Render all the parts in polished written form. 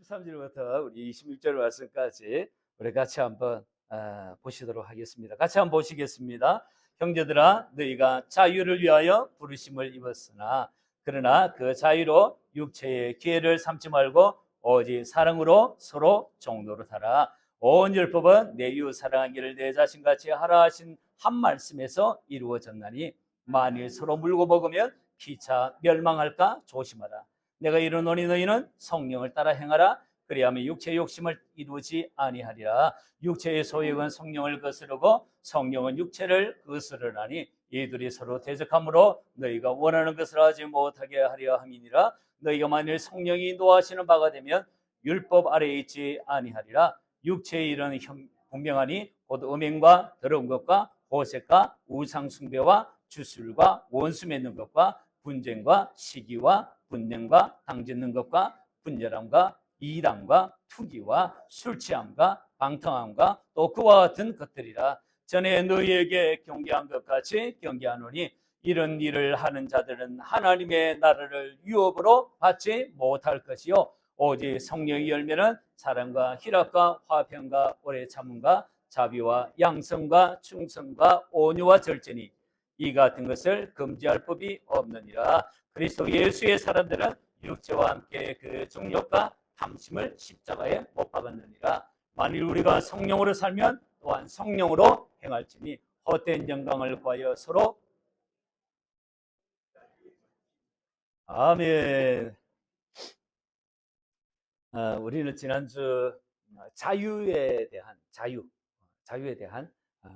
13절부터 우리 26절 말씀까지 우리 같이 한번 보시도록 하겠습니다. 같이 한번 보시겠습니다. 형제들아, 너희가 자유를 위하여 부르심을 입었으나 그러나 그 자유로 육체의 기회를 삼지 말고 오직 사랑으로 서로 종로로 살아. 온 율법은 내 이웃 사랑하기를 내 자신같이 하라 하신 한 말씀에서 이루어졌나니 만일 서로 물고 먹으면 피차 멸망할까 조심하라. 내가 이르노니 너희는 성령을 따라 행하라. 그리하면 육체의 욕심을 이루지 아니하리라. 육체의 소욕은 성령을 거스르고 성령은 육체를 거스르나니 이들이 서로 대적함으로 너희가 원하는 것을 하지 못하게 하려 함이니라. 너희가 만일 성령이 인도하시는 바가 되면 율법 아래에 있지 아니하리라. 육체의 일은 분명하니 곧 음행과 더러운 것과 호색과 우상 숭배와 주술과 원수 맺는 것과 분쟁과 시기와 분냄과 당짓는 것과 분열함과 이담과 투기와 술취함과 방탕함과 또 그와 같은 것들이라. 전에 너희에게 경계한 것 같이 경계하노니 이런 일을 하는 자들은 하나님의 나라를 유업으로 받지 못할 것이요 오직 성령의 열매는 사랑과 희락과 화평과 오래 참음과 자비와 양성과 충성과 온유와 절제니 이 같은 것을 금지할 법이 없느니라. 그리스도 예수의 사람들은 육체와 함께 그 정욕과 탐심을 십자가에 못 박았느니라. 만일 우리가 성령으로 살면 또한 성령으로 행할지니 헛된 영광을 구하여 서로 아멘. 우리는 지난주 자유에 대한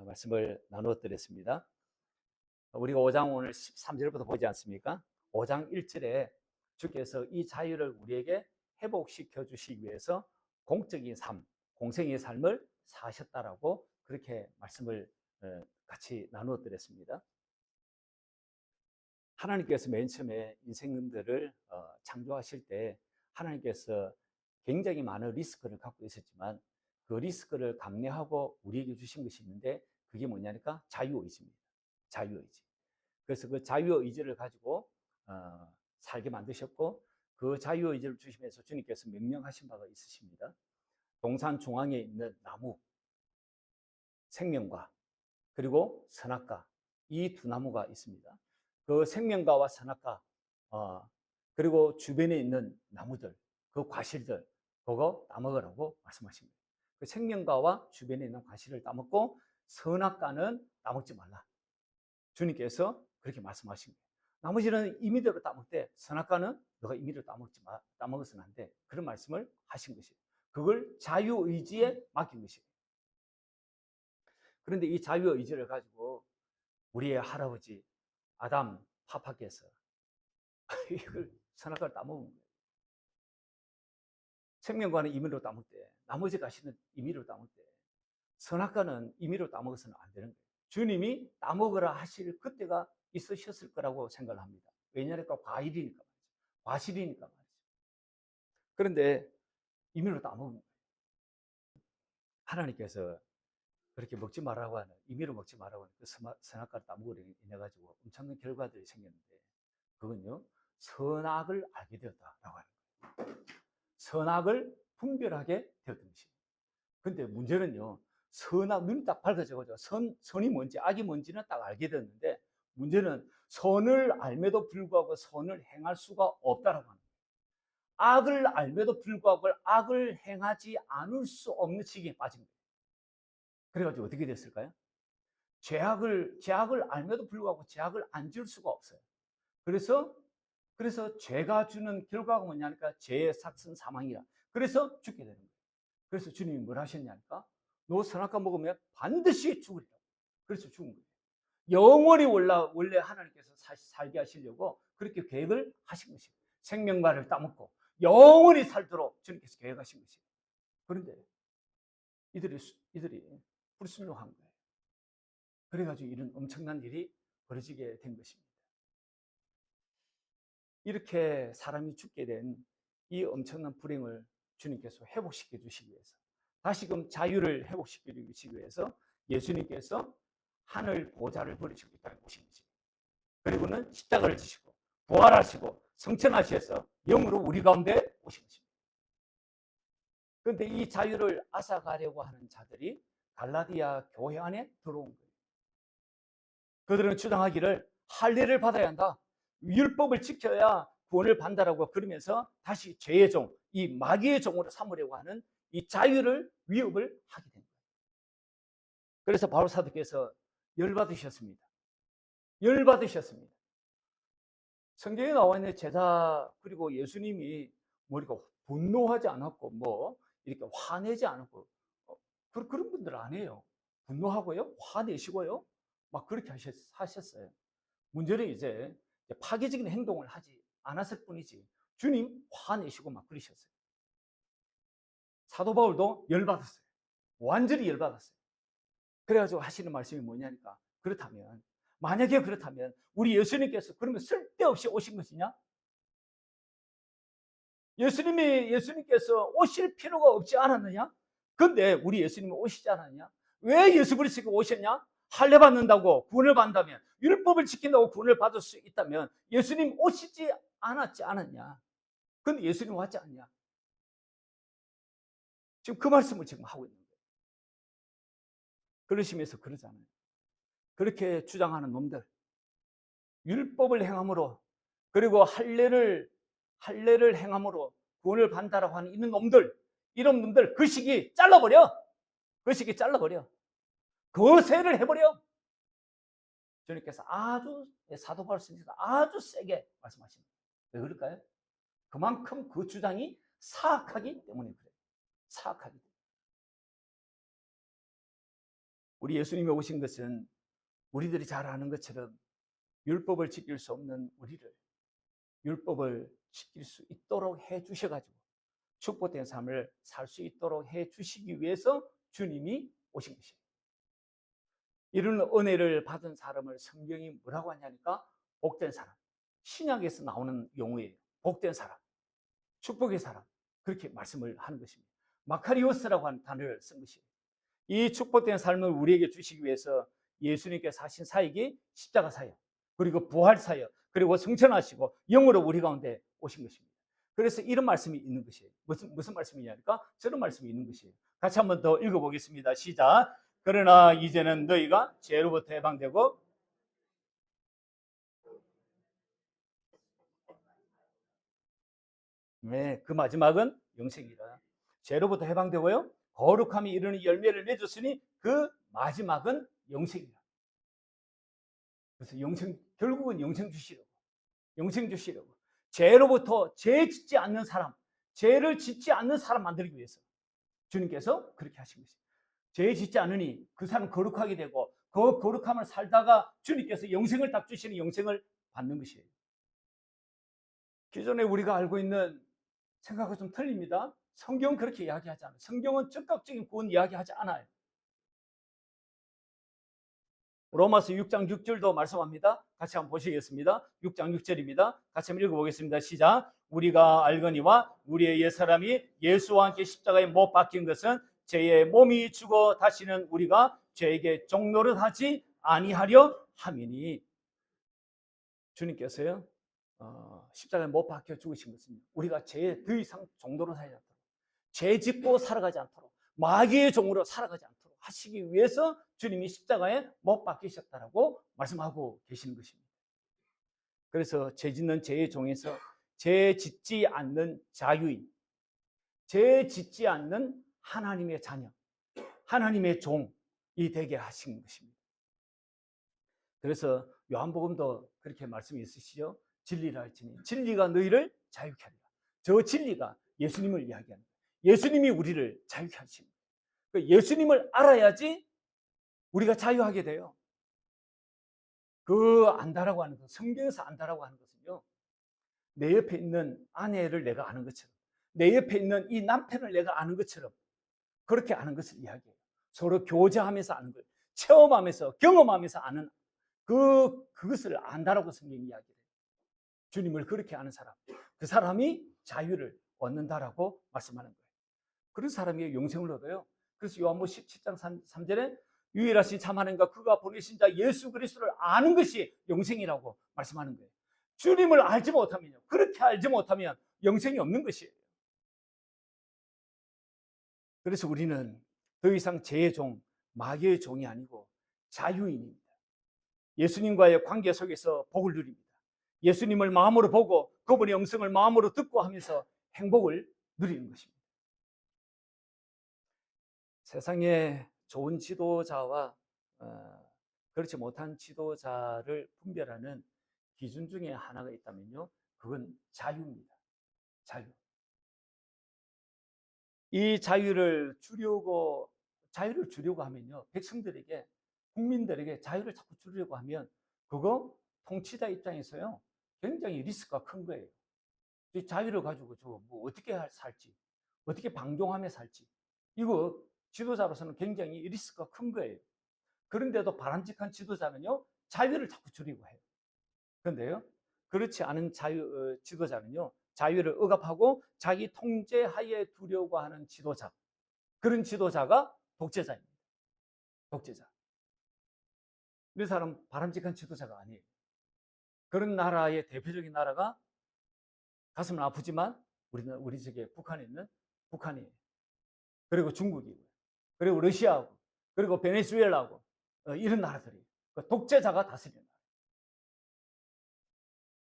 말씀을 나누어 드렸습니다. 우리가 5장 오늘 13절부터 보지 않습니까? 5장 1절에 주께서 이 자유를 우리에게 회복시켜 주시기 위해서 공적인 삶, 공생의 삶을 사셨다라고 그렇게 말씀을 같이 나누어 드렸습니다. 하나님께서 맨 처음에 인생들을 창조하실 때 하나님께서 굉장히 많은 리스크를 갖고 있었지만 그 리스크를 감내하고 우리에게 주신 것이 있는데 그게 뭐냐니까 자유의지입니다. 자유의지. 그래서 그 자유의지를 가지고 살게 만드셨고 그 자유의지를 주시면서 주님께서 명령하신 바가 있으십니다. 동산 중앙에 있는 나무, 생명과 그리고 선악과 이 두 나무가 있습니다. 그 생명과와 선악과 그리고 주변에 있는 나무들, 그 과실들 그거 따먹으라고 말씀하십니다. 그 생명과와 주변에 있는 과실을 따먹고 선악과는 따먹지 말라. 주님께서 그렇게 말씀하신 거예요. 나머지는 임의대로 따먹되 선악과는 너가 임의대로 따먹어서는 안 돼. 그런 말씀을 하신 것이에요. 그걸 자유의지에 맡긴 것이에요. 그런데 이 자유의지를 가지고 우리의 할아버지 아담 파파께서 이걸 선악과를 따먹은 거예요. 생명과는 임의로 따먹되 나머지 가시는 임의로 따먹되 선악과는 임의로 따먹어서는 안 되는 거예요. 주님이 따먹으라 하실 그때가 있으셨을 거라고 생각을 합니다. 왜냐하니까 과일이니까 말이죠. 과실이니까 말이죠. 그런데 임의로 따먹은 거예요. 하나님께서 그렇게 먹지 말라고 하는, 임의로 먹지 말라고 하는 그 선악과를 따먹으로 인해 가지고 엄청난 결과들이 생겼는데 그건요 선악을 알게 되었다라고 하는 거예요. 선악을 분별하게 되었던 것입니다. 근데 문제는요 눈이 딱 밝아져가지고 선이 뭔지 악이 뭔지는 딱 알게 됐는데 문제는 선을 알매도 불구하고 선을 행할 수가 없다라고 하는 거예요. 악을 알매도 불구하고 악을 행하지 않을 수 없는 시기에 빠진 거예요. 그래가지고 어떻게 됐을까요? 죄악을 알매도 불구하고 죄악을 안 지을 수가 없어요. 그래서 죄가 주는 결과가 뭐냐니까 죄의 삭슨 사망이라. 그래서 죽게 되는 거예요. 그래서 주님이 뭘 하셨냐니까 너 선악과 먹으면 반드시 죽으리라. 그래서 죽은 거예요. 영원히 원래 하나님께서 살게 하시려고 그렇게 계획을 하신 것입니다. 생명과를 따먹고 영원히 살도록 주님께서 계획하신 것입니다. 그런데 이들이 불순종한 거예요. 그래가지고 이런 엄청난 일이 벌어지게 된 것입니다. 이렇게 사람이 죽게 된 이 엄청난 불행을 주님께서 회복시켜 주시기 위해서 다시금 자유를 회복시켜 주시기 위해서 예수님께서 하늘 보좌를 버리시고 이 땅에 오신 거죠. 그리고는 십자가를 지시고 부활하시고 성천하셔서 영으로 우리 가운데 오신 것입니다. 그런데 이 자유를 앗아가려고 하는 자들이 갈라디아 교회 안에 들어온 거예요. 그들은 주장하기를 할례를 받아야 한다. 율법을 지켜야 구원을 받는다라고 그러면서 다시 죄의 종, 이 마귀의 종으로 삼으려고 하는 이 자유를 위협을 하게 된 거예요. 그래서 바울 사도께서 열받으셨습니다. 열받으셨습니다. 성경에 나와 있는 제자 그리고 예수님이 뭐 이렇게 분노하지 않았고 뭐 이렇게 화내지 않았고 그런 분들 아니에요. 분노하고요, 화내시고요, 막 그렇게 하셨어요. 문제는 이제 파괴적인 행동을 하지 않았을 뿐이지 주님 화내시고 막 그러셨어요. 사도 바울도 열받았어요. 완전히 열받았어요. 그래가지고 하시는 말씀이 뭐냐니까, 그렇다면 만약에 그렇다면 우리 예수님께서 그러면 쓸데없이 오신 것이냐? 예수님께서 오실 필요가 없지 않았느냐? 근데 우리 예수님이 오시지 않았냐? 왜 예수 그리스도가 오셨냐? 할례 받는다고 구원을 받는다면, 율법을 지킨다고 구원을 받을 수 있다면 예수님 오시지 않았지 않았냐? 근데 예수님 왔지 않냐? 지금 그 말씀을 지금 하고 있는 거예요. 그러시면서 그러잖아요. 그렇게 주장하는 놈들, 율법을 행함으로 그리고 할례를 행함으로 구원을 받는다라고 하는 이런 놈들, 이런 놈들 그 시기 잘라버려. 그 시기 잘라버려. 거세를 해버려. 주님께서 아주, 사도 바울 선지자 아주 세게 말씀하십니다. 왜 그럴까요? 그만큼 그 주장이 사악하기 때문에 그래요. 사악하기 때문에. 우리 예수님이 오신 것은 우리들이 잘 아는 것처럼 율법을 지킬 수 없는 우리를 율법을 지킬 수 있도록 해 주셔가지고 축복된 삶을 살 수 있도록 해 주시기 위해서 주님이 오신 것이에요. 이런 은혜를 받은 사람을 성경이 뭐라고 하냐니까 복된 사람. 신약에서 나오는 용어예요. 복된 사람, 축복의 사람, 그렇게 말씀을 하는 것입니다. 마카리오스라고 하는 단어를 쓴 것이에요. 이 축복된 삶을 우리에게 주시기 위해서 예수님께서 하신 사역이 십자가 사역, 그리고 부활 사역, 그리고 성천하시고 영으로 우리 가운데 오신 것입니다. 그래서 이런 말씀이 있는 것이에요. 무슨 말씀이냐니까 저런 말씀이 있는 것이에요. 같이 한번 더 읽어보겠습니다. 시작. 그러나 이제는 너희가 죄로부터 해방되고, 네, 그 마지막은 영생이라. 죄로부터 해방되고요, 거룩함이 이르는 열매를 맺었으니 그 마지막은 영생이라. 그래서 결국은 영생 주시려고. 영생 주시려고. 죄로부터, 죄 짓지 않는 사람, 죄를 짓지 않는 사람 만들기 위해서 주님께서 그렇게 하신 것입니다. 죄 짓지 않으니 그 사람 거룩하게 되고, 그 거룩함을 살다가 주님께서 영생을 딱 주시는 영생을 받는 것이에요. 기존에 우리가 알고 있는 생각과 좀 틀립니다. 성경은 그렇게 이야기하지 않아요. 성경은 즉각적인 구원 이야기하지 않아요. 로마서 6장 6절도 말씀합니다. 같이 한번 보시겠습니다. 6장 6절입니다. 같이 한번 읽어보겠습니다. 시작. 우리가 알거니와 우리의 옛사람이 예수와 함께 십자가에 못 박힌 것은 죄의 몸이 죽어 다시는 우리가 죄에게 종노릇하지 아니하려 함이니. 주님께서요, 십자가에 못 박혀 죽으신 것은 우리가 죄에 더 이상 종노릇하지 않도록, 죄 짓고 살아가지 않도록, 마귀의 종으로 살아가지 않도록 하시기 위해서 주님이 십자가에 못 박히셨다라고 말씀하고 계시는 것입니다. 그래서 죄 짓는 죄의 종에서 죄 짓지 않는 자유인, 죄 짓지 않는 하나님의 자녀, 하나님의 종이 되게 하신 것입니다. 그래서 요한복음도 그렇게 말씀이 있으시죠. 진리를 알지니 진리가 너희를 자유케 하리라. 저 진리가 예수님을 이야기합니다. 예수님이 우리를 자유케 하십니다. 예수님을 알아야지 우리가 자유하게 돼요. 그 안다라고 하는 것, 성경에서 안다라고 하는 것은요, 내 옆에 있는 아내를 내가 아는 것처럼, 내 옆에 있는 이 남편을 내가 아는 것처럼 그렇게 아는 것을 이야기해요. 서로 교제하면서 아는 거예요. 체험하면서, 경험하면서 아는 그것을 안다라고 성경이 이야기해요. 주님을 그렇게 아는 사람, 그 사람이 자유를 얻는다라고 말씀하는 거예요. 그런 사람이 영생을 얻어요. 그래서 요한복음 17장 3절에 유일하신 참 하나님과 그가 보내신 자 예수 그리스도를 아는 것이 영생이라고 말씀하는 거예요. 주님을 알지 못하면요, 그렇게 알지 못하면 영생이 없는 것이에요. 그래서 우리는 더 이상 죄의 종, 마귀의 종이 아니고 자유인입니다. 예수님과의 관계 속에서 복을 누립니다. 예수님을 마음으로 보고 그분의 음성을 마음으로 듣고 하면서 행복을 누리는 것입니다. 세상에 좋은 지도자와 그렇지 못한 지도자를 분별하는 기준 중에 하나가 있다면요, 그건 자유입니다. 자유. 이 자유를 주려고 하면요, 백성들에게, 국민들에게 자유를 자꾸 주려고 하면 그거 통치자 입장에서요 굉장히 리스크가 큰 거예요. 이 자유를 가지고 뭐 어떻게 살지, 어떻게 방종하며 살지, 이거 지도자로서는 굉장히 리스크가 큰 거예요. 그런데도 바람직한 지도자는요 자유를 자꾸 주려고 해요. 그런데요, 그렇지 않은 지도자는요 자유를 억압하고 자기 통제하에 두려고 하는 지도자, 그런 지도자가 독재자입니다. 독재자. 이 사람 바람직한 지도자가 아니에요. 그런 나라의 대표적인 나라가 가슴은 아프지만 우리 지역에 북한에 있는 북한이에요. 그리고 중국이고, 그리고 러시아하고, 그리고 베네수엘라하고, 이런 나라들이 독재자가 다스리는 나라.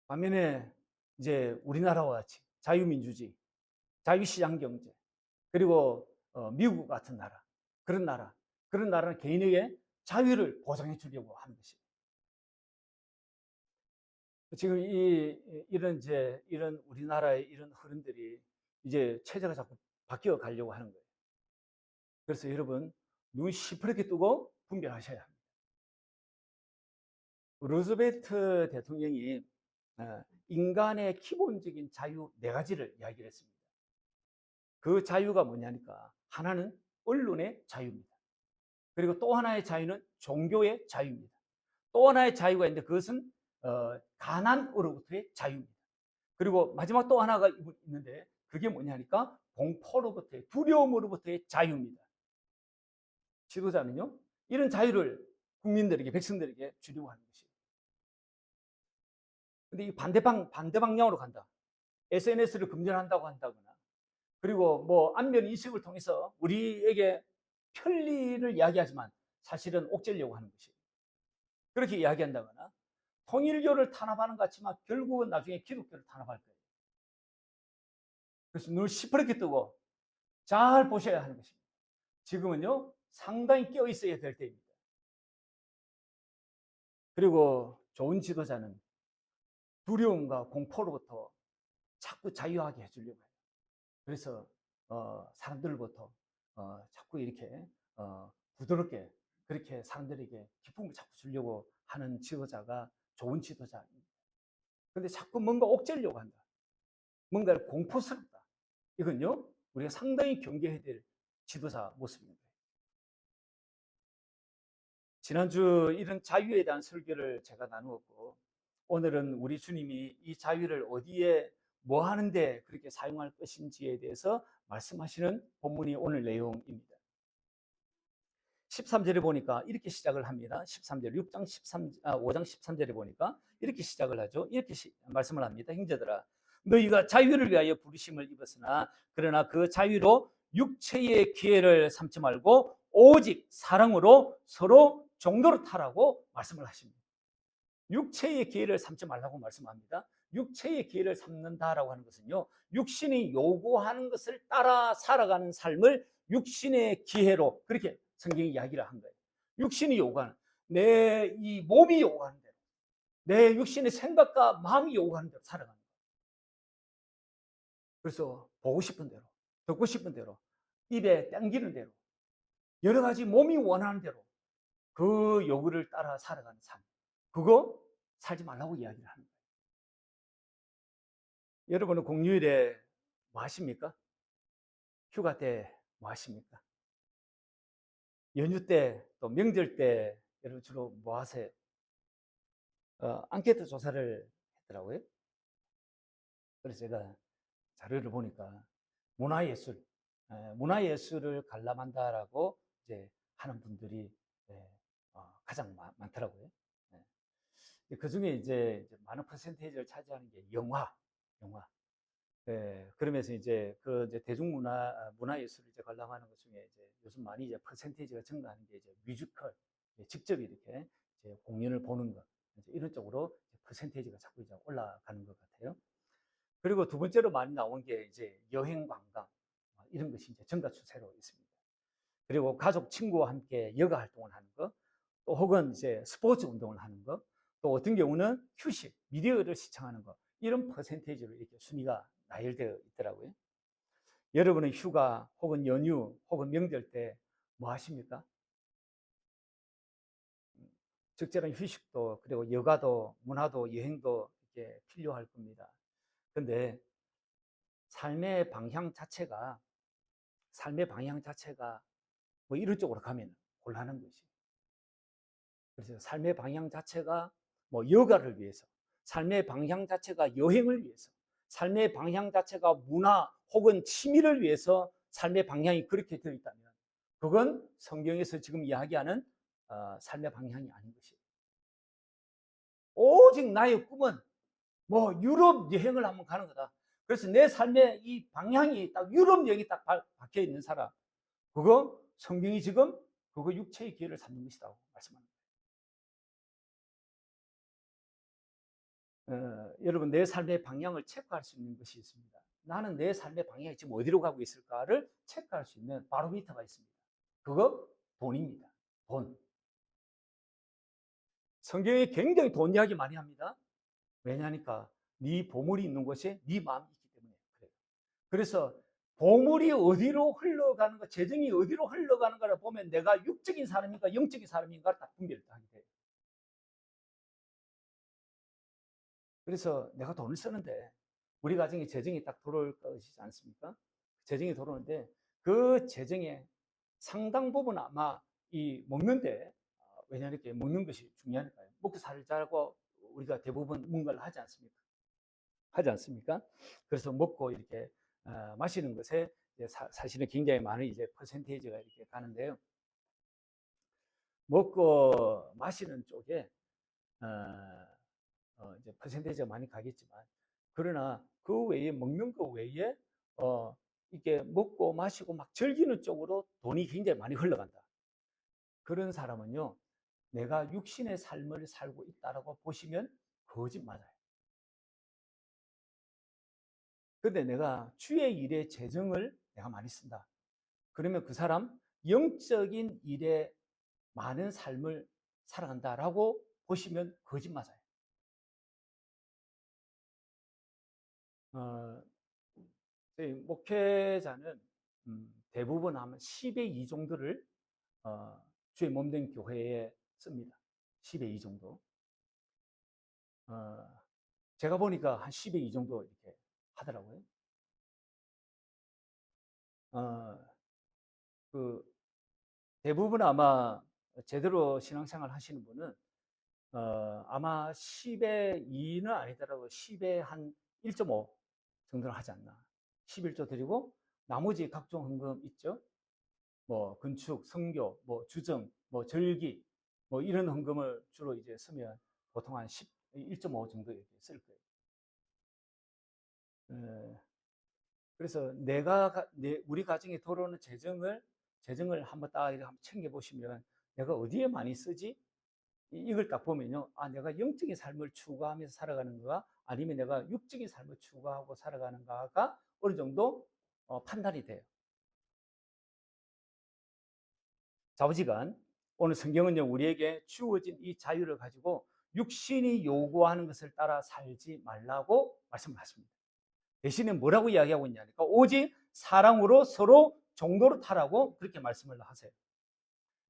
반면에 이제 우리나라와 같이 자유민주주의, 자유시장 경제, 그리고 미국 같은 나라, 그런 나라는 개인에게 자유를 보장해 주려고 하는 것이에요. 지금 이런 우리나라의 이런 흐름들이 이제 체제가 자꾸 바뀌어 가려고 하는 거예요. 그래서 여러분, 눈 시퍼렇게 뜨고 분별하셔야 합니다. 루즈벨트 대통령이 인간의 기본적인 자유 4가지를 이야기를 했습니다. 그 자유가 뭐냐니까, 하나는 언론의 자유입니다. 그리고 또 하나의 자유는 종교의 자유입니다. 또 하나의 자유가 있는데 그것은 가난으로부터의 자유입니다. 그리고 마지막 또 하나가 있는데 그게 뭐냐니까 공포로부터의, 두려움으로부터의 자유입니다. 지도자는요 이런 자유를 국민들에게, 백성들에게 주려고 하는 것이에요. 근데 이 반대 방향으로 간다. SNS를 금전한다고 한다거나, 그리고 뭐 안면 인식을 통해서 우리에게 편리를 이야기하지만 사실은 옥죄려고 하는 것이에요. 그렇게 이야기한다거나, 통일교를 탄압하는 것 같지만 결국은 나중에 기독교를 탄압할 거예요. 그래서 눈을 시퍼렇게 뜨고 잘 보셔야 하는 것입니다. 지금은요 상당히 깨어 있어야 될 때입니다. 그리고 좋은 지도자는 두려움과 공포로부터 자꾸 자유하게 해주려고 해요. 그래서 사람들로부터 자꾸 이렇게 부드럽게 그렇게 사람들에게 기쁨을 자꾸 주려고 하는 지도자가 좋은 지도자입니다. 그런데 자꾸 뭔가 옥죄려고 한다, 뭔가를 공포스럽다, 이건요 우리가 상당히 경계해야 될 지도자 모습입니다. 지난주 이런 자유에 대한 설교를 제가 나누었고, 오늘은 우리 주님이 이 자유를 어디에 뭐 하는데 그렇게 사용할 것인지에 대해서 말씀하시는 본문이 오늘 내용입니다. 13절에 보니까 이렇게 시작을 합니다. 13절, 5장 13절에 보니까 이렇게 시작을 하죠. 이렇게 말씀을 합니다. 형제들아, 너희가 자유를 위하여 부르심을 입었으나 그러나 그 자유로 육체의 기회를 삼지 말고 오직 사랑으로 서로 정도를 타라고 말씀을 하십니다. 육체의 기회를 삼지 말라고 말씀합니다. 육체의 기회를 삼는다라고 하는 것은요, 육신이 요구하는 것을 따라 살아가는 삶을 육신의 기회로, 그렇게 성경이 이야기를 한 거예요. 육신이 요구하는, 내 이 몸이 요구하는 대로, 내 육신의 생각과 마음이 요구하는 대로 살아가는 거예요. 그래서 보고 싶은 대로, 듣고 싶은 대로, 입에 땡기는 대로, 여러 가지 몸이 원하는 대로 그 요구를 따라 살아가는 삶, 그거 살지 말라고 이야기를 하는 거예요. 여러분은 공휴일에 뭐 하십니까? 휴가 때 뭐 하십니까? 연휴 때, 또 명절 때 여러분 주로 뭐 하세요? 앙케이트 조사를 했더라고요. 그래서 제가 자료를 보니까 문화예술, 문화예술을 관람한다라고 이제 하는 분들이 가장 많더라고요. 그 중에 이제 많은 퍼센테이지를 차지하는 게 영화. 그러면서 이제 대중문화 문화예술을 이제 관람하는 것 중에 이제 요즘 많이 이제 퍼센테이지가 증가하는 게 이제 뮤지컬, 직접 이렇게 이제 공연을 보는 것, 이제 이런 쪽으로 퍼센테이지가 자꾸 이제 올라가는 것 같아요. 그리고 두 번째로 많이 나온 게 이제 여행 관광, 이런 것이 이제 증가 추세로 있습니다. 그리고 가족 친구와 함께 여가 활동을 하는 것, 또 혹은 이제 스포츠 운동을 하는 것, 또 어떤 경우는 휴식, 미디어를 시청하는 것, 이런 퍼센테이지로 이렇게 순위가 나열되어 있더라고요. 여러분은 휴가 혹은 연휴 혹은 명절 때 뭐 하십니까? 적절한 휴식도 그리고 여가도 문화도 여행도 이렇게 필요할 겁니다. 근데 삶의 방향 자체가 삶의 방향 자체가 뭐 이런 쪽으로 가면 곤란한 것이. 그래서 삶의 방향 자체가 뭐 여가를 위해서, 삶의 방향 자체가 여행을 위해서, 삶의 방향 자체가 문화 혹은 취미를 위해서 삶의 방향이 그렇게 되어 있다면 그건 성경에서 지금 이야기하는 삶의 방향이 아닌 것이에요. 오직 나의 꿈은 뭐 유럽 여행을 한번 가는 거다. 그래서 내 삶의 이 방향이 딱 유럽 여행이 딱 박혀 있는 사람, 그거 성경이 지금 그거 육체의 기회를 삼는 것이라고 말씀합니다. 여러분 내 삶의 방향을 체크할 수 있는 것이 있습니다. 나는 내 삶의 방향이 지금 어디로 가고 있을까를 체크할 수 있는 바로미터가 있습니다. 그거 돈입니다. 돈. 성경이 굉장히 돈 이야기 많이 합니다. 왜냐하니까 네 보물이 있는 곳에 네 마음이 있기 때문에 그래요. 그래서 보물이 어디로 흘러가는 가 재정이 어디로 흘러가는가를 보면 내가 육적인 사람인가 영적인 사람인가 딱 분별을 하게 돼요. 그래서 내가 돈을 쓰는데 우리 가정에 재정이 딱 들어올 것이지 않습니까? 재정이 들어오는데 그 재정의 상당 부분 아마 이 먹는데 왜냐하면 이렇게 먹는 것이 중요하니까요. 먹고 살자고 우리가 대부분 뭔가를 하지 않습니까? 하지 않습니까? 그래서 먹고 이렇게 마시는 것에 사실은 굉장히 많은 이제 퍼센테이지가 이렇게 가는데요. 먹고 마시는 쪽에 이제 퍼센테이지가 많이 가겠지만 그러나 그 외에 먹는 거 외에 이게 먹고 마시고 막 즐기는 쪽으로 돈이 굉장히 많이 흘러간다. 그런 사람은요, 내가 육신의 삶을 살고 있다라고 보시면 거짓말이에요. 근데 내가 주의 일에 재정을 내가 많이 쓴다. 그러면 그 사람 영적인 일에 많은 삶을 살아간다라고 보시면 거짓말이에요. 어, 목회자는 대부분 하면 10의 2 정도를 주의 몸된 교회에 씁니다. 10의 2 정도. 제가 보니까 한 10의 2 정도 이렇게 하더라고요. 어, 그 대부분 아마 제대로 신앙생활 하시는 분은 아마 10의 2는 아니더라도 10의 한 1.5 정도는 하지 않나. 11조 드리고 나머지 각종 헌금 있죠. 뭐 건축, 성교, 뭐 주정, 뭐 절기, 뭐 이런 헌금을 주로 이제 쓰면 보통 한 1.5 정도 이렇게 쓸 거예요. 그래서 우리 가정에 들어오는 재정을 한번 딱 한번 챙겨 보시면 내가 어디에 많이 쓰지? 이걸 딱 보면요. 아, 내가 영적인 삶을 추구하면서 살아가는가 아니면 내가 육적인 삶을 추구하고 살아가는가가 어느 정도 판단이 돼요. 좌우지간 오늘 성경은요 우리에게 주어진 이 자유를 가지고 육신이 요구하는 것을 따라 살지 말라고 말씀을 하십니다. 대신에 뭐라고 이야기하고 있냐니까 오직 사랑으로 서로 정도로 타라고 그렇게 말씀을 하세요.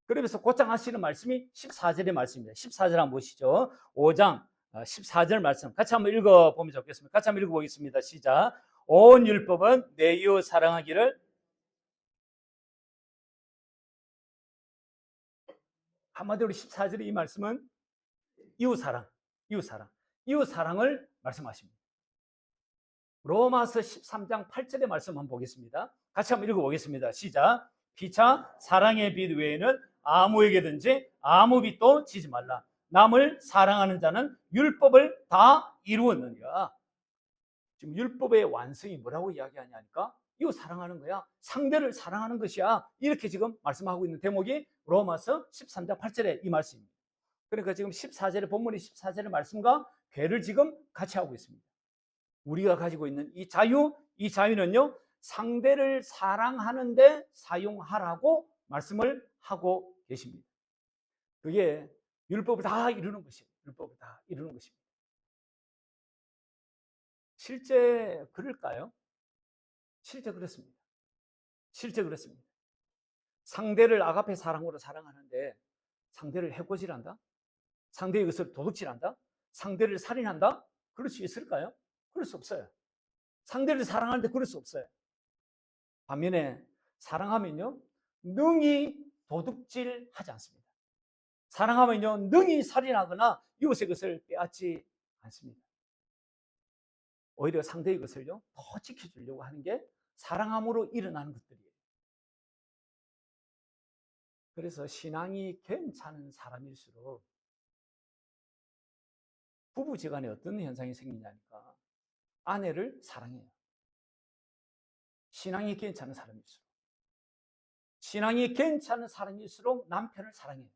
그러면서 곧장 하시는 말씀이 14절의 말씀입니다. 14절 한번 보시죠. 5장 14절 말씀 같이 한번 읽어보면 좋겠습니다. 같이 한번 읽어보겠습니다. 시작. 온 율법은 내 이웃 사랑하기를 한마디로 14절의 이 말씀은 이웃사랑, 이웃사랑, 이웃사랑을 말씀하십니다. 로마서 13장 8절의 말씀 한번 보겠습니다. 같이 한번 읽어보겠습니다. 시작. 피차 사랑의 빛 외에는 아무에게든지 아무 빛도 지지 말라. 남을 사랑하는 자는 율법을 다 이루었느니라. 지금 율법의 완성이 뭐라고 이야기하냐니까 이거 사랑하는 거야. 상대를 사랑하는 것이야. 이렇게 지금 말씀하고 있는 대목이 로마서 13장 8절에 이 말씀입니다. 그러니까 지금 14절의 본문의 14절의 말씀과 괴를 지금 같이 하고 있습니다. 우리가 가지고 있는 이 자유는요, 상대를 사랑하는데 사용하라고 말씀을 하고 계십니다. 그게 율법을 다 이루는 것이에요. 율법을 다 이루는 것입니다. 실제 그럴까요? 실제 그렇습니다. 실제 그렇습니다. 상대를 아가페 사랑으로 사랑하는데 상대를 해코지한다? 상대의 것을 도둑질한다? 상대를 살인한다? 그럴 수 있을까요? 그럴 수 없어요. 상대를 사랑하는데 그럴 수 없어요. 반면에 사랑하면요, 능히 도둑질하지 않습니다. 사랑하면요, 능히 살인하거나 이웃의 것을 빼앗지 않습니다. 오히려 상대의 것을요, 더 지켜주려고 하는 게 사랑함으로 일어나는 것들이에요. 그래서 신앙이 괜찮은 사람일수록 부부지간에 어떤 현상이 생기냐니까 아내를 사랑해요. 신앙이 괜찮은 사람일수록. 신앙이 괜찮은 사람일수록 남편을 사랑해요.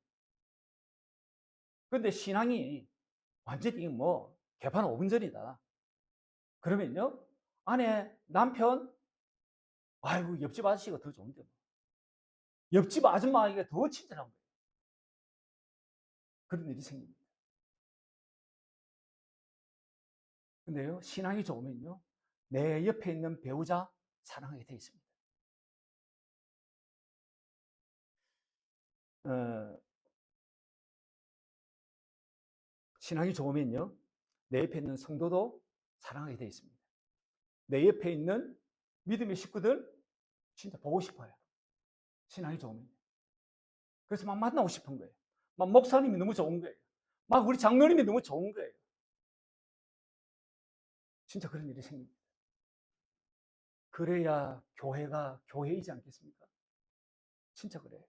그런데 신앙이 완전히 뭐 개판 5분 전이다. 그러면요, 아내, 남편, 아이고 옆집 아저씨가 더 좋은데 뭐. 옆집 아줌마가 더 친절한 거예요. 그런 일이 생깁니다. 근데요, 신앙이 좋으면요, 내 옆에 있는 배우자 사랑하게 돼 있습니다. 신앙이 좋으면요, 내 옆에 있는 성도도 사랑하게 돼 있습니다. 내 옆에 있는 믿음의 식구들 진짜 보고 싶어요. 신앙이 좋으면. 그래서 막 만나고 싶은 거예요. 막 목사님이 너무 좋은 거예요. 막 우리 장로님이 너무 좋은 거예요. 진짜 그런 일이 생깁니다. 그래야 교회가 교회이지 않겠습니까? 진짜 그래요.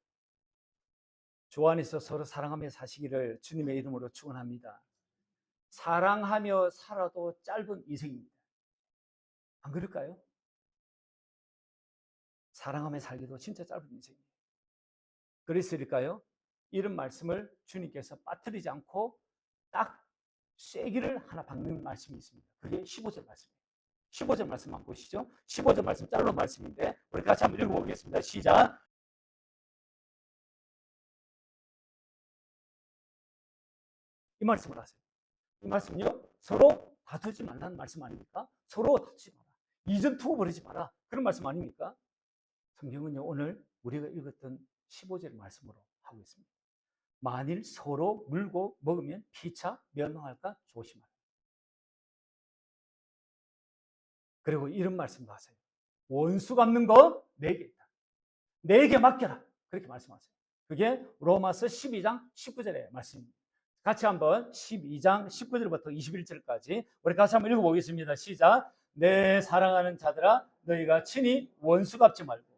주 안에서 서로 사랑하며 사시기를 주님의 이름으로 축원합니다. 사랑하며 살아도 짧은 인생입니다. 안 그럴까요? 사랑하며 살기도 진짜 짧은 인생이에요. 그랬을까요? 이런 말씀을 주님께서 빠뜨리지 않고 딱 쐐기를 하나 박는 말씀이 있습니다. 그게 15절 말씀이에요. 15절 말씀 한번 보시죠. 15절 말씀 짧은 말씀인데 우리 같이 한번 읽어보겠습니다. 시작. 이 말씀을 하세요. 이 말씀은요, 서로 다투지 말라는 말씀 아닙니까? 서로 다투지 마라. 이전 투고 버리지 마라. 그런 말씀 아닙니까? 성경은요, 오늘 우리가 읽었던 15절 말씀으로 하고 있습니다. 만일 서로 물고 먹으면 피차 멸망할까 조심하라. 그리고 이런 말씀도 하세요. 원수 갚는 거 내게 있다. 내게 맡겨라. 그렇게 말씀하세요. 그게 로마서 12장 19절의 말씀입니다. 같이 한번 12장 19절부터 21절까지 우리 같이 한번 읽어보겠습니다. 시작. 내 사랑하는 자들아 너희가 친히 원수 갚지 말고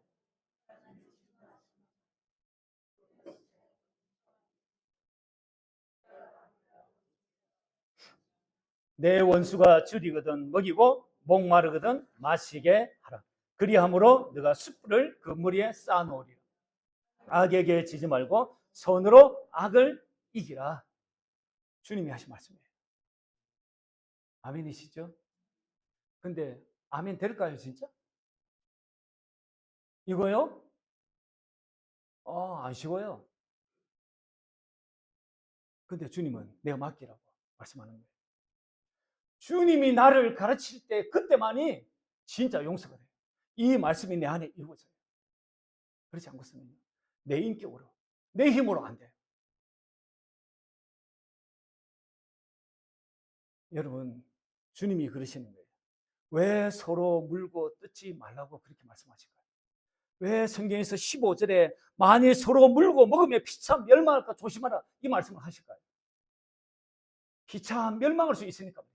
내 원수가 줄이거든 먹이고 목마르거든 마시게 하라. 그리함으로 너가 숯불을 그 무리에 쌓아놓으리라. 악에게 지지 말고 선으로 악을 이기라. 주님이 하신 말씀이에요. 아멘이시죠? 근데 아멘 될까요 진짜? 이거요? 안 쉬워요. 근데 주님은 내가 맡기라고 말씀하는 거예요. 주님이 나를 가르칠 때 그때만이 진짜 용서가 돼요. 이 말씀이 내 안에 이루어져요. 그렇지 않고서는 내 인격으로, 내 힘으로 안 돼요. 여러분, 주님이 그러시는 거예요. 왜 서로 물고 뜯지 말라고 그렇게 말씀하실까요? 왜 성경에서 15절에 만일 서로 물고 먹으면 피차 멸망할까 조심하라 이 말씀을 하실까요? 피차 멸망할 수 있으니까 말이죠.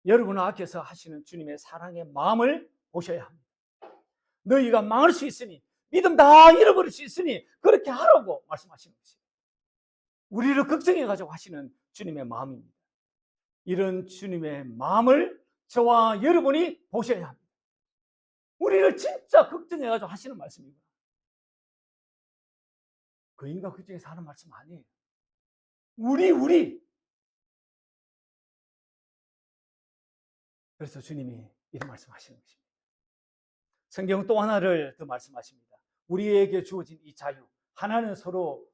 여러분 앞에서 하시는 주님의 사랑의 마음을 보셔야 합니다. 너희가 망할 수 있으니 믿음 다 잃어버릴 수 있으니 그렇게 하라고 말씀하시는 것이에요. 우리를 걱정해 가지고 하시는 주님의 마음입니다. 이런 주님의 마음을 저와 여러분이 보셔야 합니다. 우리를 진짜 걱정해가지고 하시는 말씀이고, 그 인간 걱정해서 하는 말씀 아니에요. 우리. 그래서 주님이 이런 말씀하시는 것입니다. 성경 또 하나를 더 말씀하십니다. 우리에게 주어진 이 자유, 하나는 서로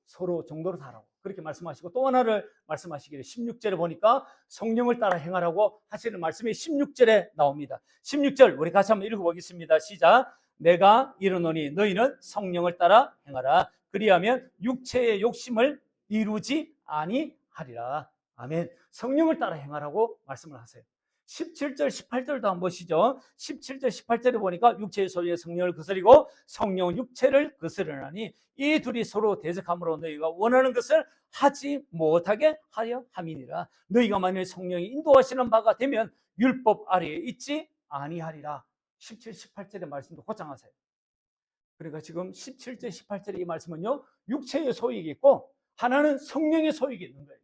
정도로 살라고 그렇게 말씀하시고, 또 하나를 말씀하시기를 16절에 보니까 성령을 따라 행하라고 하시는 말씀이 16절에 나옵니다. 16절 우리 같이 한번 읽어보겠습니다. 시작. 내가 이르노니 너희는 성령을 따라 행하라. 그리하면 육체의 욕심을 이루지 아니하리라. 아멘. 성령을 따라 행하라고 말씀을 하세요. 17절, 18절도 한번 보시죠. 17절, 18절에 보니까 육체의 소유의 성령을 거스리고 성령은 육체를 거스르나니 이 둘이 서로 대적함으로 너희가 원하는 것을 하지 못하게 하려 함이니라. 너희가 만일 성령이 인도하시는 바가 되면 율법 아래에 있지 아니하리라. 17, 18절의 말씀도 고장하세요. 그러니까 지금 17절, 18절의 이 말씀은요, 육체의 소유가 있고 하나는 성령의 소유가 있는 거예요.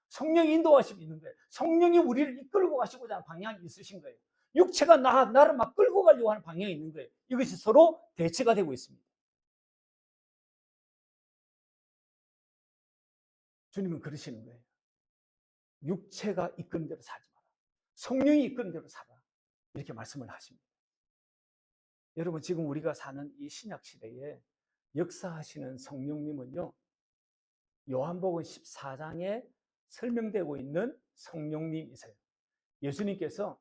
성령이 인도하심이 있는 거예요. 성령이 우리를 이끌고 가시고자 하는 방향이 있으신 거예요. 육체가 나를 막 끌고 가려고 하는 방향이 있는 거예요. 이것이 서로 대치가 되고 있습니다. 주님은 그러시는 거예요. 육체가 이끄는 대로 살지 마라. 성령이 이끄는 대로 살아. 이렇게 말씀을 하십니다. 여러분, 지금 우리가 사는 이 신약 시대에 역사하시는 성령님은요, 요한복음 14장에 설명되고 있는 성령님이세요. 예수님께서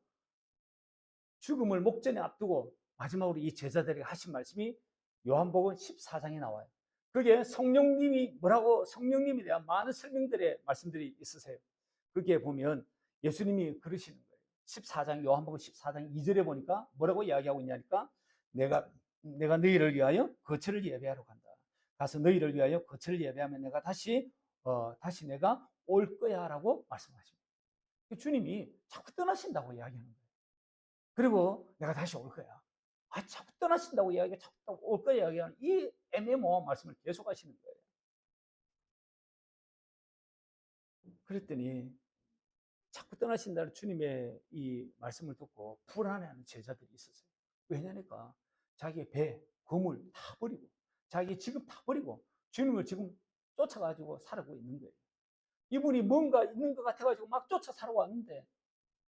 죽음을 목전에 앞두고 마지막으로 이 제자들에게 하신 말씀이 요한복음 14장에 나와요. 그게 성령님이 뭐라고, 성령님에 대한 많은 설명들의 말씀들이 있으세요. 그게 보면 예수님이 그러시는 거예요. 14장, 요한복음 14장 2절에 보니까 뭐라고 이야기하고 있냐니까, 내가 너희를 위하여 거처를 예배하러 간다. 가서 너희를 위하여 거처를 예배하면 내가 다시 내가 올 거야라고 말씀하십니다. 주님이 자꾸 떠나신다고 이야기하는 거예요. 그리고 내가 다시 올 거야. 자꾸 떠나신다고 이야기해, 자꾸 올 거야 이야기하는 이 애매모호한 말씀을 계속 하시는 거예요. 그랬더니 자꾸 떠나신다는 주님의 이 말씀을 듣고 불안해하는 제자들이 있었어요. 왜냐니까 자기의 배, 거물 다 버리고 자기 직업 다 버리고 주님을 지금 쫓아가지고 살아가고 있는 거예요. 이분이 뭔가 있는 것 같아가지고 막 쫓아 살아왔는데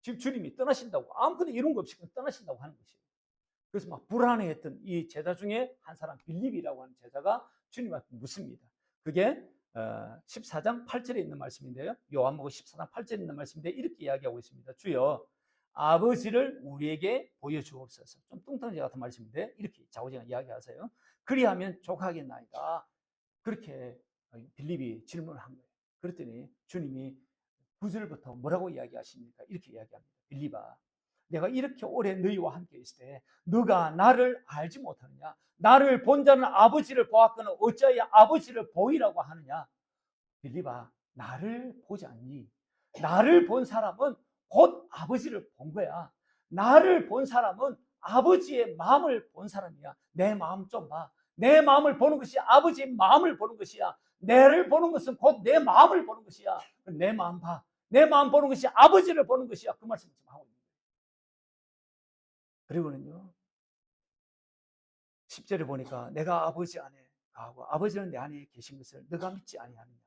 지금 주님이 떠나신다고, 아무것도 이룬 거 없이 떠나신다고 하는 것이에요. 그래서 막 불안해했던 이 제자 중에 한 사람, 빌립이라고 하는 제자가 주님한테 묻습니다. 그게 14장 8절에 있는 말씀인데요. 요한복음 14장 8절에 있는 말씀인데 이렇게 이야기하고 있습니다. 주여, 아버지를 우리에게 보여주옵소서. 좀 뚱뚱한 같은 말씀인데 이렇게 자고지가 이야기하세요. 그리하면 족하겠나이다. 그렇게 빌립이 질문을 한 거예요. 그랬더니 주님이 9절부터 뭐라고 이야기하십니까? 이렇게 이야기합니다. 빌립아, 내가 이렇게 오래 너희와 함께 있을 때 너가 나를 알지 못하느냐? 나를 본 자는 아버지를 보았거늘 어찌하여 아버지를 보이라고 하느냐? 빌립아, 나를 보지 않니? 나를 본 사람은 곧 아버지를 본 거야. 나를 본 사람은 아버지의 마음을 본 사람이야. 내 마음 좀 봐. 내 마음을 보는 것이 아버지의 마음을 보는 것이야. 내를 보는 것은 곧 내 마음을 보는 것이야. 내 마음 봐. 내 마음 보는 것이 아버지를 보는 것이야. 그 말씀을 지금 하고 있는 거예요. 그리고는요, 10절에 보니까 내가 아버지 안에 가고 아버지는 내 안에 계신 것을 너가 믿지 아니하느냐,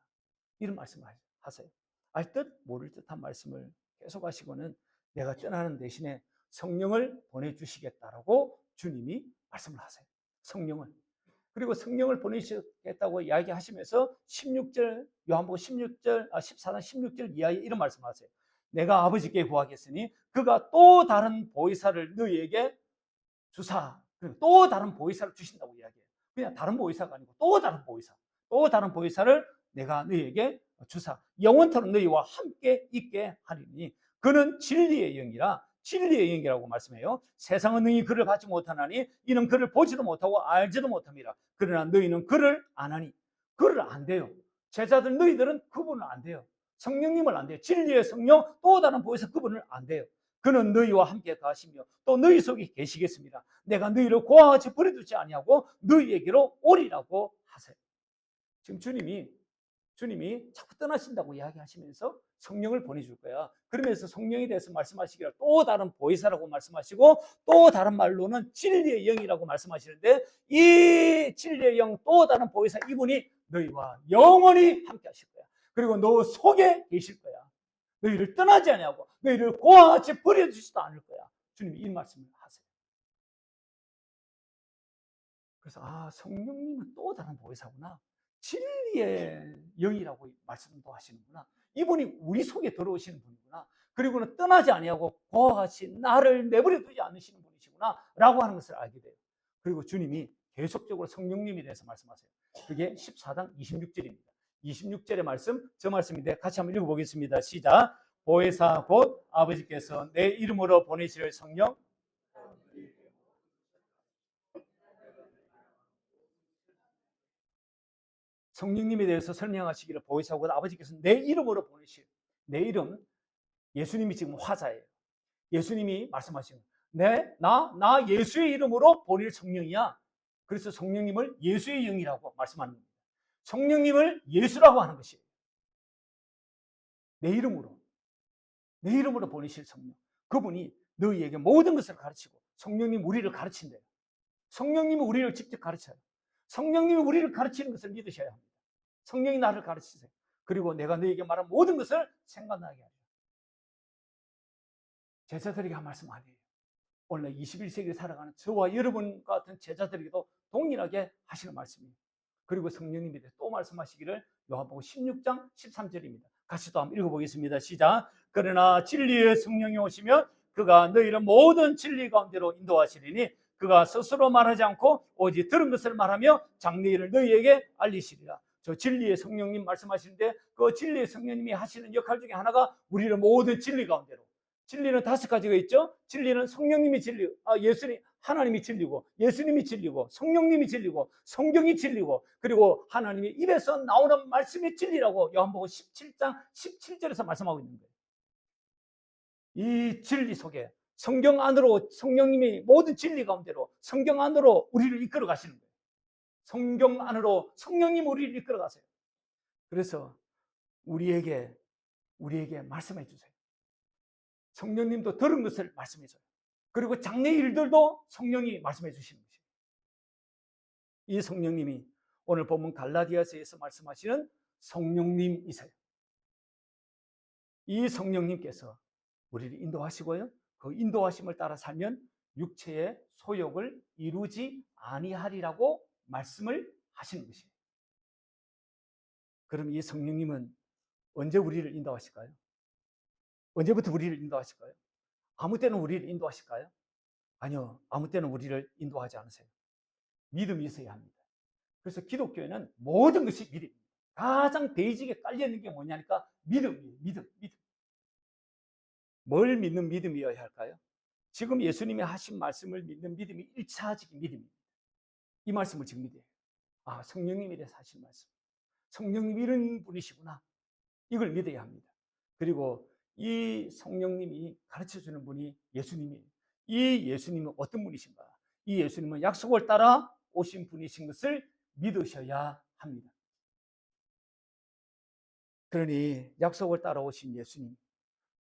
이런 말씀을 하세요. 알 듯 모를 듯한 말씀을 계속 하시고는 내가 떠나는 대신에 성령을 보내주시겠다라고 주님이 말씀을 하세요. 성령을. 그리고 성령을 보내주시겠다고 이야기하시면서 16절, 요한복음 14장 16절 이하에 이런 말씀을 하세요. 내가 아버지께 구하겠으니 그가 또 다른 보혜사를 너희에게 주사, 또 다른 보혜사를 주신다고 이야기해요. 그냥 다른 보혜사가 아니고 또 다른 보혜사를 내가 너희에게 주사, 영원토록 너희와 함께 있게 하리니 그는 진리의 영이라, 진리의 영이라고 말씀해요. 세상은 능히 그를 받지 못하나니 이는 그를 보지도 못하고 알지도 못함이라. 그러나 너희는 그를 아나니. 그를 안 돼요. 제자들 너희들은 그분을 안 돼요. 성령님을 안 돼요. 진리의 성령, 또 다른 보혜사 그분을 안 돼요. 그는 너희와 함께 가시며 또 너희 속에 계시겠습니다. 내가 너희를 고아같이 버려두지 아니하고 너희에게로 오리라고 하세요. 지금 주님이 자꾸 떠나신다고 이야기하시면서 성령을 보내줄 거야. 그러면서 성령에 대해서 말씀하시기를 또 다른 보혜사라고 말씀하시고 또 다른 말로는 진리의 영이라고 말씀하시는데 이 진리의 영 또 다른 보혜사 이분이 너희와 영원히 함께 하실 거야. 그리고 너 속에 계실 거야. 너희를 떠나지 아니하고 너희를 고와 같이 버려주지도 않을 거야. 주님이 이 말씀을 하세요. 그래서 성령님은 또 다른 보혜사구나. 진리의 영이라고 말씀도 하시는구나. 이분이 우리 속에 들어오시는 분이구나. 그리고는 떠나지 아니하고 그와 같이 나를 내버려 두지 않으시는 분이시구나 라고 하는 것을 알게 돼요. 그리고 주님이 계속적으로 성령님에 대해서 말씀하세요. 그게 14장 26절입니다. 26절의 말씀, 저 말씀인데 같이 한번 읽어보겠습니다. 시작. 보혜사 곧 아버지께서 내 이름으로 보내실 성령 성령님에 대해서 설명하시기를 보혜사 곧 아버지께서 내 이름으로 보내실 내 이름 예수님이 지금 화자예요. 예수님이 말씀하시는 나 예수의 이름으로 보낼 성령이야. 그래서 성령님을 예수의 영이라고 말씀하는 겁니다. 성령님을 예수라고 하는 것이에요. 내 이름으로 보내실 성령. 그분이 너희에게 모든 것을 가르치고 성령님 우리를 가르친대요. 성령님이 우리를 직접 가르쳐요. 성령님이 우리를 가르치는 것을 믿으셔야 합니다. 성령이 나를 가르치세요. 그리고 내가 너에게 말한 모든 것을 생각나게 하죠. 제자들에게 한 말씀 아니에요. 오늘 21세기를 살아가는 저와 여러분 같은 제자들에게도 동일하게 하시는 말씀이에요. 그리고 성령님이 또 말씀하시기를 요한복음 16장 13절입니다. 같이 또 한번 읽어보겠습니다. 시작. 그러나 진리의 성령이 오시면 그가 너희를 모든 진리 가운데로 인도하시리니 그가 스스로 말하지 않고 오직 들은 것을 말하며 장래일을 너희에게 알리시리라. 저 진리의 성령님 말씀하시는데 그 진리의 성령님이 하시는 역할 중에 하나가 우리를 모든 진리 가운데로. 진리는 5가지가 있죠. 진리는 성령님이 진리, 예수님, 하나님이 진리고, 예수님이 진리고, 성령님이 진리고, 성경이 진리고, 그리고 하나님의 입에서 나오는 말씀이 진리라고 요한복음 17장 17절에서 말씀하고 있는 거예요. 이 진리 속에 성경 안으로 성령님이 모든 진리 가운데로 성경 안으로 우리를 이끌어 가시는 거예요. 성경 안으로 성령님 우리를 이끌어 가세요. 그래서 우리에게 말씀해 주세요. 성령님도 들은 것을 말씀해 줘요. 그리고 장래 일들도 성령이 말씀해 주시는 것이에요. 이 성령님이 오늘 본문 갈라디아서에서 말씀하시는 성령님이세요. 이 성령님께서 우리를 인도하시고요. 그 인도하심을 따라 살면 육체의 소욕을 이루지 아니하리라고 말씀을 하시는 것이에요. 그럼 이 성령님은 언제 우리를 인도하실까요? 언제부터 우리를 인도하실까요? 아무 때는 우리를 인도하실까요? 아니요. 아무 때는 우리를 인도하지 않으세요. 믿음이 있어야 합니다. 그래서 기독교에는 모든 것이 믿음입니다. 가장 베이직에 깔려있는 게 뭐냐니까 믿음이에요. 믿음. 뭘 믿는 믿음이어야 할까요? 지금 예수님이 하신 말씀을 믿는 믿음이 1차적인 믿음입니다. 이 말씀을 지금 믿어요. 성령님에 대해서 하신 말씀. 성령님이 이런 분이시구나. 이걸 믿어야 합니다. 그리고 이 성령님이 가르쳐주는 분이 예수님이에요. 이 예수님은 어떤 분이신가? 이 예수님은 약속을 따라 오신 분이신 것을 믿으셔야 합니다. 그러니 약속을 따라 오신 예수님,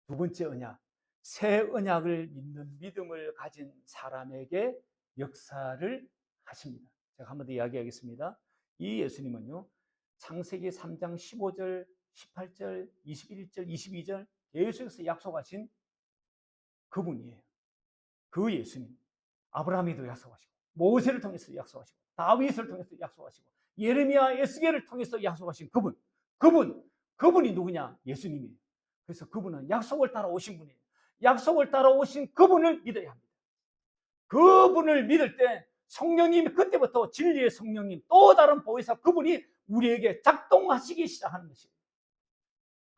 두 번째 언약, 새 언약을 믿는 믿음을 가진 사람에게 역사를 하십니다. 제가 한 번 더 이야기하겠습니다. 이 예수님은요, 창세기 3장 15절, 18절, 21절, 22절 계속해서 약속하신 그분이에요. 그 예수님. 아브라함에도 약속하시고, 모세를 통해서 약속하시고, 다윗을 통해서 약속하시고, 예레미야, 에스겔을 통해서 약속하신 그분이 누구냐? 예수님이에요. 그래서 그분은 약속을 따라 오신 분이에요. 약속을 따라 오신 그분을 믿어야 합니다. 그분을 믿을 때 성령님이 그때부터 진리의 성령님, 또 다른 보혜사 그분이 우리에게 작동하시기 시작하는 것이에요.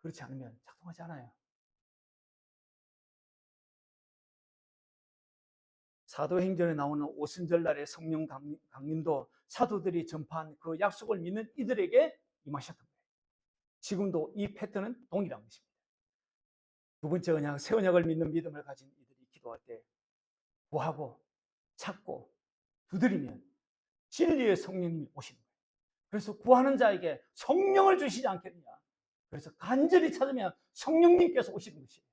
그렇지 않으면 작동하지 않아요. 사도행전에 나오는 오순절날의 성령 강림도 사도들이 전파한 그 약속을 믿는 이들에게 임하셨던 거예요. 지금도 이 패턴은 동일한 것입니다. 두 번째 언약, 새 언약을 믿는 믿음을 가진 이들이 기도할 때 구하고 찾고 두드리면 진리의 성령님이 오시는 거예요. 그래서 구하는 자에게 성령을 주시지 않겠느냐. 그래서 간절히 찾으면 성령님께서 오시는 것이에요.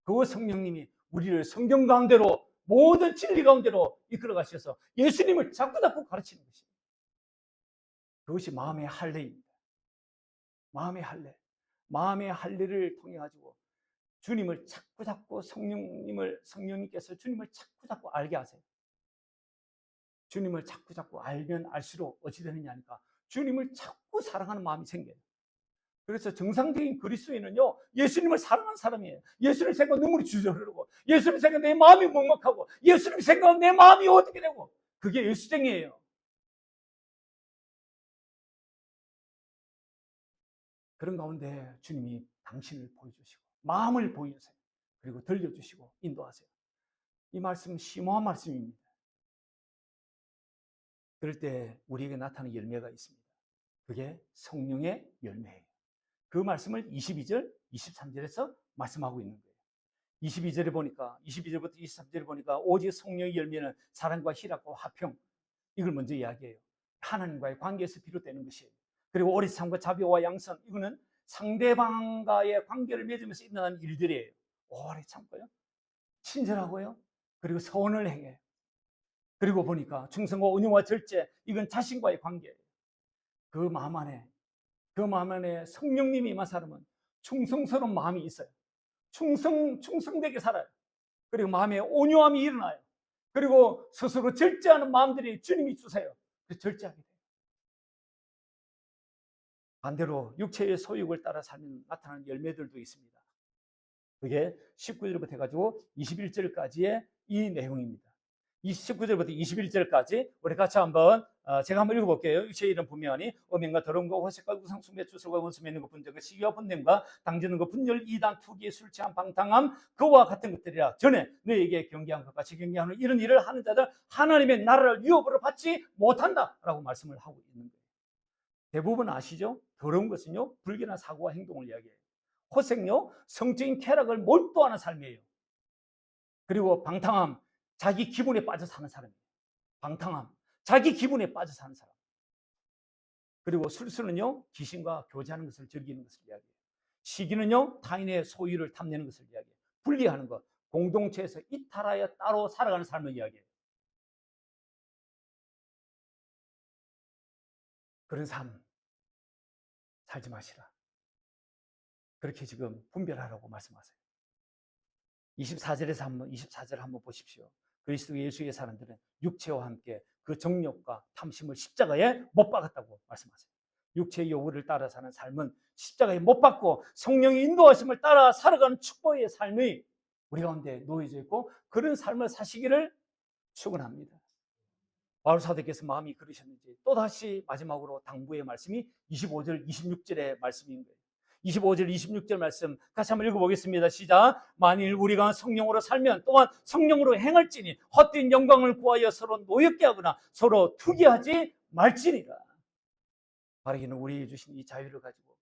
그 성령님이 우리를 성경 가운데로 모든 진리 가운데로 이끌어 가셔서 예수님을 자꾸자꾸 가르치는 것이에요. 그것이 마음의 할례입니다. 마음의 할례. 마음의 할례를 통해 가지고 주님을 자꾸자꾸 성령님께서 주님을 자꾸자꾸 알게 하세요. 주님을 자꾸자꾸 알면 알수록 어찌 되느냐 하니까 주님을 자꾸 사랑하는 마음이 생겨요. 그래서 정상적인 그리스도인은요, 예수님을 사랑하는 사람이에요. 예수님 생각하면 눈물이 주저 흐르고, 예수님 생각하면 내 마음이 먹먹하고, 예수님 생각하면 내 마음이 어떻게 되고, 그게 예수쟁이에요. 그런 가운데 주님이 당신을 보여주시고, 마음을 보여주세요. 그리고 들려주시고, 인도하세요. 이 말씀은 심오한 말씀입니다. 그럴 때 우리에게 나타나는 열매가 있습니다. 그게 성령의 열매예요. 그 말씀을 22절, 23절에서 말씀하고 있는 거예요. 22절에 보니까 22절부터 23절에 보니까 오직 성령의 열매는 사랑과 희락과 화평, 이걸 먼저 이야기해요. 하나님과의 관계에서 비롯되는 것이에요. 그리고 오래 참고 자비와 양선, 이거는 상대방과의 관계를 맺으면서 일어나는 일들이에요. 오래 참고요, 친절하고요, 그리고 선을 행해요. 그리고 보니까 충성과 온유와 절제, 이건 자신과의 관계예요. 그 마음 안에 성령님이 임한 사람은 충성스러운 마음이 있어요. 충성되게 살아요. 그리고 마음에 온유함이 일어나요. 그리고 스스로 절제하는 마음들이 주님이 주세요. 그래서 절제하게 돼요. 반대로 육체의 소욕을 따라 살면 나타나는 열매들도 있습니다. 그게 19절부터 해가지고 21절까지의 이 내용입니다. 19절부터 21절까지 우리 같이 한번 제가 한번 읽어볼게요. 육체의 일은 분명하니 음행과 더러움과 호색과 우상숭배 주술과 원수 맺는 것 분쟁과 시기와 분냄과 당지는 것 분열 이단 투기 술 취함 방탕함 그와 같은 것들이라. 전에 너에게 경계한 것 같이 경계하는 이런 일을 하는 자들 하나님의 나라를 유업으로 받지 못한다라고 말씀을 하고 있는 거예요. 대부분 아시죠? 더러운 것은요, 불결한 사고와 행동을 이야기해요. 호색요, 성적인 쾌락을 몰두하는 삶이에요. 그리고 방탕함, 자기 기분에 빠져 사는 사람이에요. 방탕함, 자기 기분에 빠져 사는 사람. 그리고 술수는요, 귀신과 교제하는 것을 즐기는 것을 이야기해요. 시기는요, 타인의 소유를 탐내는 것을 이야기해요. 분리하는 것, 공동체에서 이탈하여 따로 살아가는 삶을 이야기해요. 그런 삶 살지 마시라. 그렇게 지금 분별하라고 말씀하세요. 24절 한번 보십시오. 그리스도 예수의 사람들은 육체와 함께 그 정욕과 탐심을 십자가에 못 박았다고 말씀하세요. 육체의 요구를 따라 사는 삶은 십자가에 못 박고 성령의 인도하심을 따라 살아가는 축복의 삶이 우리 가운데 놓여져 있고, 그런 삶을 사시기를 축원합니다. 바울 사도께서 마음이 그러셨는지 또다시 마지막으로 당부의 말씀이 25절, 26절의 말씀인 거예요. 25절, 26절 말씀 같이 한번 읽어보겠습니다. 시작. 만일 우리가 성령으로 살면 또한 성령으로 행할지니 헛된 영광을 구하여 서로 노엽게 하거나 서로 투기하지 말지니라. 바라기는 우리에게 주신 이 자유를 가지고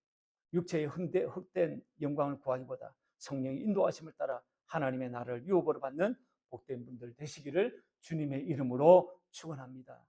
육체의 헛된 영광을 구하기보다 성령의 인도하심을 따라 하나님의 나라를 유업으로 받는 복된 분들 되시기를 주님의 이름으로 축원합니다.